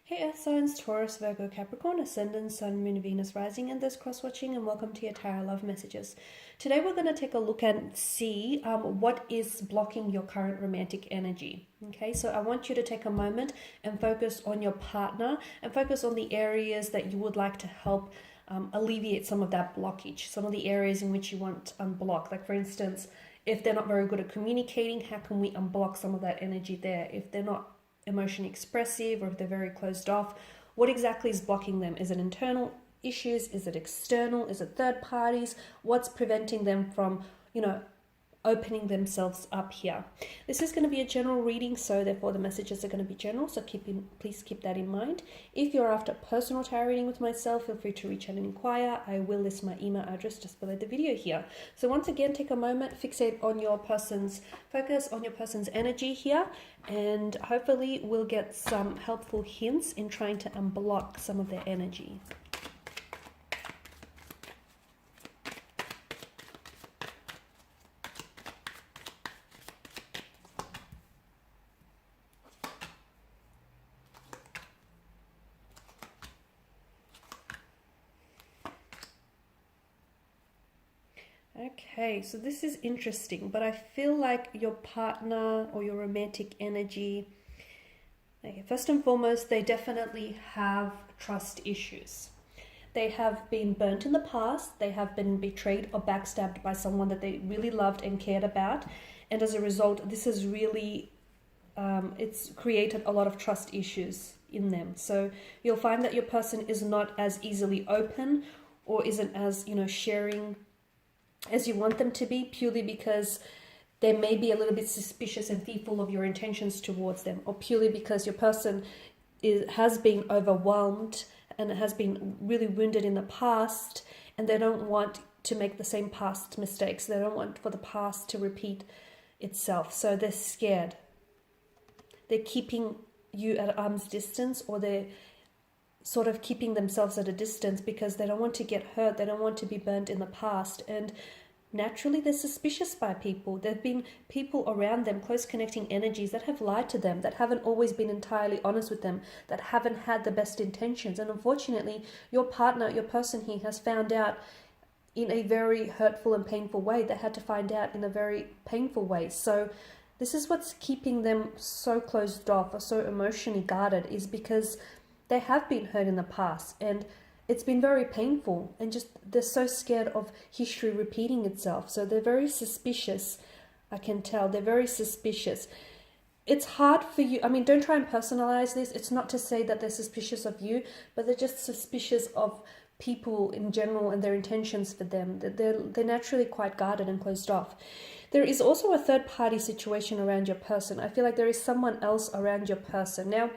Hey Earth signs, Taurus, Virgo, Capricorn, Ascendant, Sun, Moon, Venus, Rising, and this cross-watching, and welcome to your Tarot Love Messages. Today we're going to take a look and see what is blocking your current romantic energy. Okay, so I want you to take a moment and focus on your partner and focus on the areas that you would like to help alleviate some of that blockage, some of the areas in which you want to unblock. Like for instance, if they're not very good at communicating, how can we unblock some of that energy there? If they're not emotionally expressive, or if they're very closed off, what exactly is blocking them? Is it internal issues? Is it external? Is it third parties? What's preventing them from, opening themselves up here? This is going to be a general reading, so therefore the messages are going to be general, so please keep that in mind. If you're after personal tarot reading with myself, feel free to reach out and inquire. I will list my email address just below the video here. So once again, take a moment, focus on your person's energy here, and hopefully we'll get some helpful hints in trying to unblock some of their energy. Okay, so this is interesting, but I feel like your partner or your romantic energy, okay, first and foremost, they definitely have trust issues. They have been burnt in the past, they have been betrayed or backstabbed by someone that they really loved and cared about, and as a result, this has really, it's created a lot of trust issues in them. So you'll find that your person is not as easily open or isn't as, sharing as you want them to be, purely because they may be a little bit suspicious and fearful of your intentions towards them, or purely because your person has been overwhelmed and has been really wounded in the past, and they don't want to make the same past mistakes. They don't want for the past to repeat itself. So they're scared. They're keeping you at arm's distance, or they're sort of keeping themselves at a distance because they don't want to get hurt. They don't want to be burnt in the past. And naturally, they're suspicious by people. There have been people around them, close connecting energies, that have lied to them, that haven't always been entirely honest with them, that haven't had the best intentions. And unfortunately, your partner, your person here, has found out in a very hurtful and painful way. They had to find out in a very painful way. So this is what's keeping them so closed off or so emotionally guarded, is because they have been hurt in the past, and it's been very painful, and just they're so scared of history repeating itself. So they're very suspicious. I can tell they're very suspicious. It's hard for you. I mean, don't try and personalize this. It's not to say that they're suspicious of you, but they're just suspicious of people in general and their intentions for them. They're naturally quite guarded and closed off. There is also a third party situation around your person. I feel like there is someone else around your person. Now,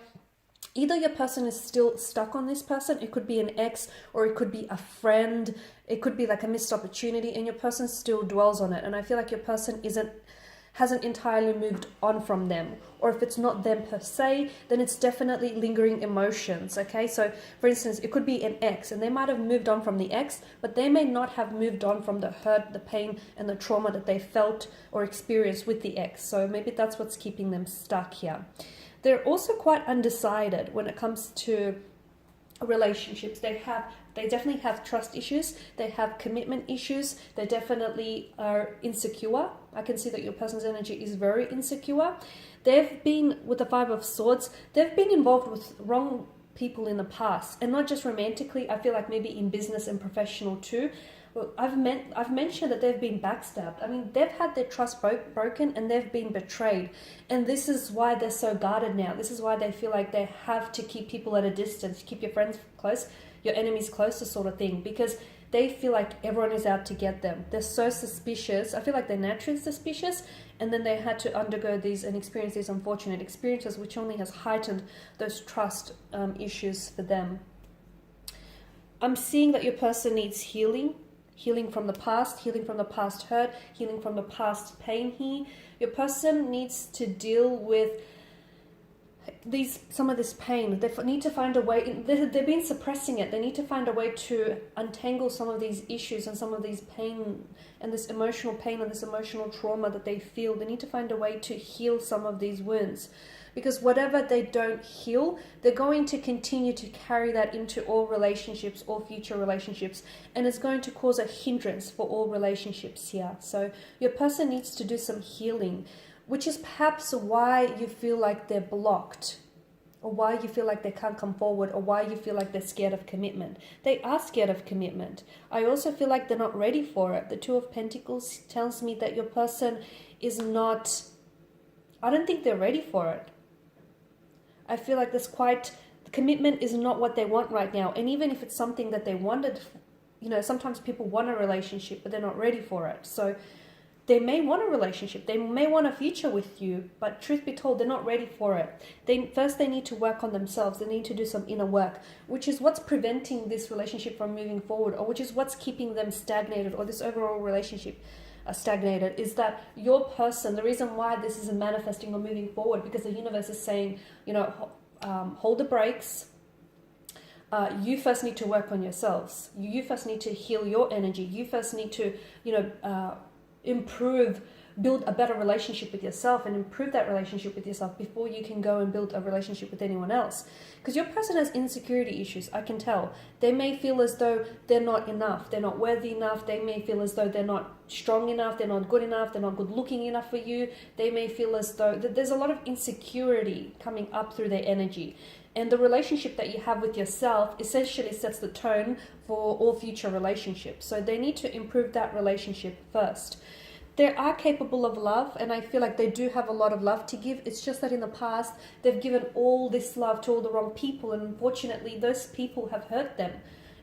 either your person is still stuck on this person, it could be an ex, or it could be a friend, it could be like a missed opportunity, and your person still dwells on it. And I feel like your person hasn't entirely moved on from them. Or if it's not them per se, then it's definitely lingering emotions, okay? So for instance, it could be an ex, and they might have moved on from the ex, but they may not have moved on from the hurt, the pain, and the trauma that they felt or experienced with the ex. So maybe that's what's keeping them stuck here. They're also quite undecided when it comes to relationships. They definitely have trust issues. They have commitment issues. They definitely are insecure. I can see that your person's energy is very insecure. They've been, with the Five of Swords, they've been involved with wrong people in the past, and not just romantically. I feel like maybe in business and professional too. Well, I've mentioned that they've been backstabbed. I mean, they've had their trust broken, and they've been betrayed. And this is why they're so guarded now. This is why they feel like they have to keep people at a distance, keep your friends close, your enemies closer, sort of thing, because they feel like everyone is out to get them. They're so suspicious. I feel like they're naturally suspicious, and then they had to undergo these and experience these unfortunate experiences, which only has heightened those trust issues for them. I'm seeing that your person needs healing. Healing from the past hurt, healing from the past pain here. Your person needs to deal with some of this pain. They need to find a way. They've been suppressing it. They need to find a way to untangle some of these issues and some of these pain and this emotional pain and this emotional trauma that they feel. They need to find a way to heal some of these wounds. because whatever they don't heal, they're going to continue to carry that into all relationships, all future relationships, and it's going to cause a hindrance for all relationships here. So your person needs to do some healing, which is perhaps why you feel like they're blocked, or why you feel like they can't come forward, or why you feel like they're scared of commitment. They are scared of commitment. I also feel like they're not ready for it. The Two of Pentacles tells me that your person is not, I don't think they're ready for it. I feel like commitment is not what they want right now. And even if it's something that they wanted, sometimes people want a relationship, but they're not ready for it. So they may want a relationship, they may want a future with you, but truth be told, they're not ready for it. First they need to work on themselves. They need to do some inner work, which is what's preventing this relationship from moving forward, or which is what's keeping them stagnated, or this overall relationship stagnated, is that your person, the reason why this isn't manifesting or moving forward, because the universe is saying, hold the brakes. You first need to work on yourselves. You first need to heal your energy. You first need to, build a better relationship with yourself, and improve that relationship with yourself before you can go and build a relationship with anyone else. Because your person has insecurity issues, I can tell. They may feel as though they're not enough, they're not worthy enough. They may feel as though they're not strong enough, they're not good enough, they're not good looking enough for you. They may feel as though there's a lot of insecurity coming up through their energy. And the relationship that you have with yourself essentially sets the tone for all future relationships. So they need to improve that relationship first. They are capable of love, and I feel like they do have a lot of love to give. It's just that in the past, they've given all this love to all the wrong people, and unfortunately, those people have hurt them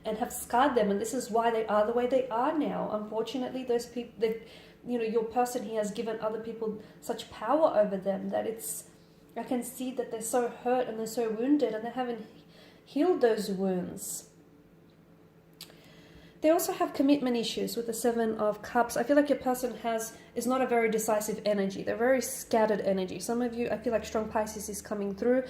and have scarred them, and this is why they are the way they are now. Unfortunately, those people, your person here has given other people such power over them that I can see that they're so hurt and they're so wounded, and they haven't healed those wounds. They also have commitment issues with the Seven of Cups. I feel like your person is not a very decisive energy. They're very scattered energy. Some of you, I feel like strong Pisces is coming through.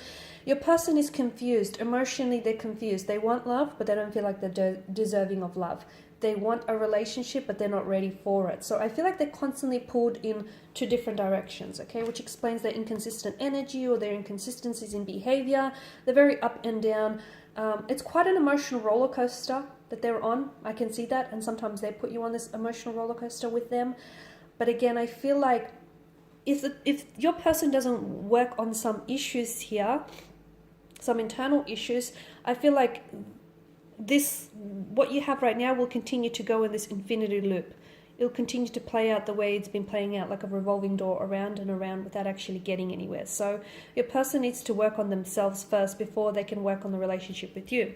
Your person is confused. Emotionally, they're confused. They want love, but they don't feel like they're deserving of love. They want a relationship, but they're not ready for it. So I feel like they're constantly pulled in two different directions, okay? Which explains their inconsistent energy or their inconsistencies in behavior. They're very up and down. It's quite an emotional roller coaster that they're on. I can see that, and sometimes they put you on this emotional roller coaster with them. But again, I feel like if your person doesn't work on some issues here, some internal issues, I feel like what you have right now will continue to go in this infinity loop. It'll continue to play out the way it's been playing out, like a revolving door, around and around, without actually getting anywhere. So your person needs to work on themselves first before they can work on the relationship with you.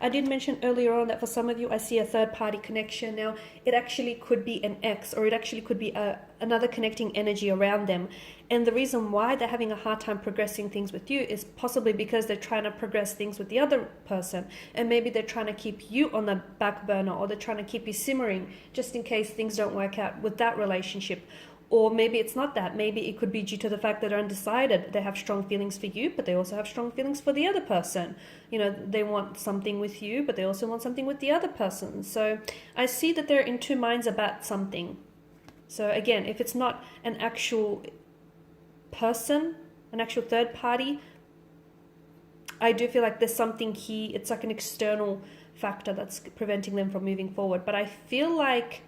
I did mention earlier on that for some of you, I see a third-party connection. Now, it actually could be an ex, or it actually could be another connecting energy around them. And the reason why they're having a hard time progressing things with you is possibly because they're trying to progress things with the other person. And maybe they're trying to keep you on the back burner, or they're trying to keep you simmering just in case things don't work out with that relationship. Or maybe it's not that. Maybe it could be due to the fact that they're undecided. They have strong feelings for you, but they also have strong feelings for the other person. They want something with you, but they also want something with the other person. So I see that they're in two minds about something. So again, if it's not an actual person, an actual third party, I do feel like there's something here. It's like an external factor that's preventing them from moving forward. But I feel like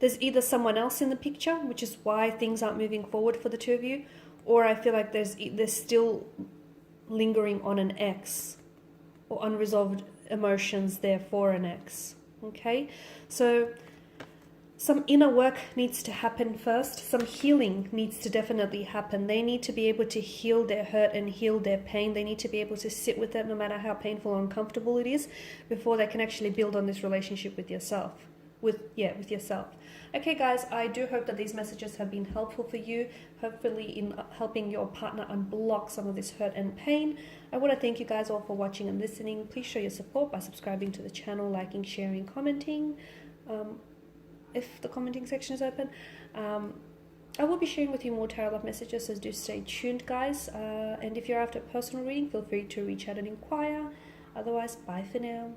there's either someone else in the picture, which is why things aren't moving forward for the two of you, or I feel like there's still lingering on an ex, or unresolved emotions there for an ex. Okay, so some inner work needs to happen first. Some healing needs to definitely happen. They need to be able to heal their hurt and heal their pain. They need to be able to sit with it no matter how painful or uncomfortable it is, before they can actually build on this relationship with yourself. With yourself. Okay guys, I do hope that these messages have been helpful for you, hopefully in helping your partner unblock some of this hurt and pain. I want to thank you guys all for watching and listening. Please show your support by subscribing to the channel, liking, sharing, commenting. If the commenting section is open. I will be sharing with you more tarot love messages, so do stay tuned guys. And if you're after a personal reading, feel free to reach out and inquire. Otherwise, bye for now.